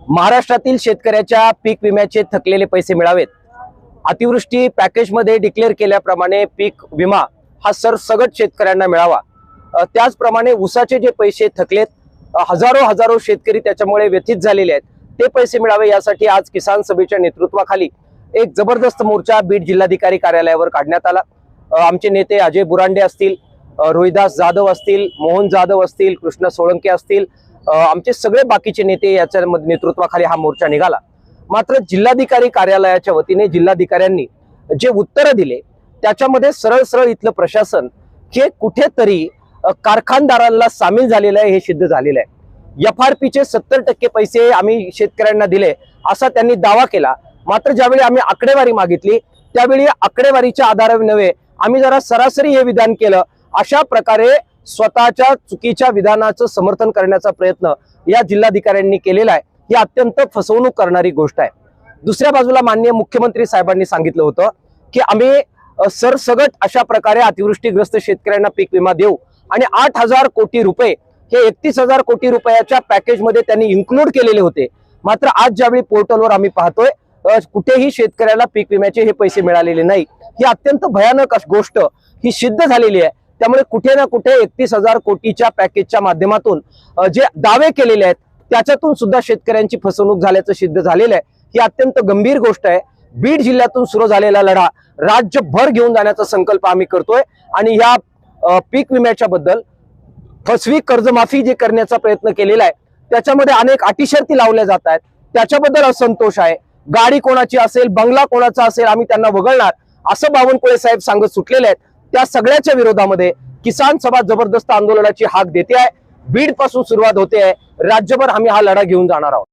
महाराष्ट्रातील शेतकऱ्याच्या पीक विम्याचे थकलेले पैसे मिळावेत। अतिवृष्टी पॅकेजमध्ये डिक्लेअर केल्याप्रमाणे पीक विमा हा सरसगट शेतकऱ्यांना मिळावा। त्याचप्रमाणे ऊसाचे जे पैसे थकलेत, हजारो शेतकरी त्याच्यामुळे व्यथित झालेले आहेत, ते पैसे मिळावे यासाठी आज किसान सभेच्या नेतृत्वाखाली एक जबरदस्त मोर्चा बीड जिल्हाधिकारी कार्यालयावर काढण्यात आला। आमचे नेते अजय बुरांडे असतील, रोहिदास जाधव असतील, मोहन जाधव असतील, कृष्ण सोळंके असतील, आमचे सगळे बाकीचे नेते याच्या नेतृत्वाखाली हा मोर्चा निघाला। मात्र जिल्हाधिकारी कार्यालयाच्या वतीने जिल्हाधिकाऱ्यांनी जे उत्तर दिले त्याच्यामध्ये सरळ इथलं प्रशासन हे कुठेतरी कारखानदारांना सामील झालेलं आहे हे सिद्ध झालेलं आहे। एफआरपीचे 70% पैसे आम्ही शेतकऱ्यांना दिले असा त्यांनी दावा केला। मात्र ज्यावेळी आम्ही आकडेवारी मागितली त्यावेळी आकडेवारीच्या आधारावर नव्हे, आम्ही जरा सरासरी हे विधान केलं। अशा प्रकारे स्वतःच्या चुकीच्या विधानाचं समर्थन करण्याचा प्रयत्न या जिल्हाधिकाऱ्यांनी केलेला आहे। ही अत्यंत फसवणूक करणारी गोष्ट आहे। दुसऱ्या बाजूला माननीय मुख्यमंत्री साहेबांनी सांगितलं होतं की आम्ही सरसगट अशा प्रकारे अतिवृष्टीग्रस्त शेतकऱ्यांना पीक विमा देऊ आणि 8,000 कोटी रुपये हे 31,000 कोटी रुपयाच्या पॅकेजमध्ये त्यांनी इन्क्लूड केलेले होते। मात्र आज ज्यावेळी पोर्टलवर आम्ही पाहतोय कुठेही शेतकऱ्याला पीक विम्याचे हे पैसे मिळालेले नाही। ही अत्यंत भयानक गोष्ट ही सिद्ध झालेली आहे। त्यामुळे कुठे ना कुठे 31,000 कोटीच्या पॅकेजच्या माध्यमातून जे दावे केलेले आहेत त्याच्यातून सुद्धा शेतकऱ्यांची फसवणूक झाल्याचं सिद्ध झालेलं आहे। ही अत्यंत गंभीर गोष्ट आहे। बीड जिल्ह्यातून सुरू झालेला लढा राज्यभर घेऊन जाण्याचा संकल्प आम्ही करतोय आणि या पीक विम्याच्या बद्दल फसवी कर्जमाफी जे करण्याचा प्रयत्न केलेला आहे त्याच्यामध्ये अनेक अटी शर्ती लावल्या जात आहेत, त्याच्याबद्दल असंतोष आहे। गाडी कोणाची असेल, बंगला कोणाचा असेल, आम्ही त्यांना वगळणार असं बावनकुळे साहेब सांगत सुटलेले आहेत। त्या सगळ्याच्या विरोधामध्ये किसान सभा जबरदस्त आंदोलनाची हाक देते आहे। बीड पासून सुरुवात होते आहे, राज्यभर आम्ही हा लढा घेऊन जाणार आहोत।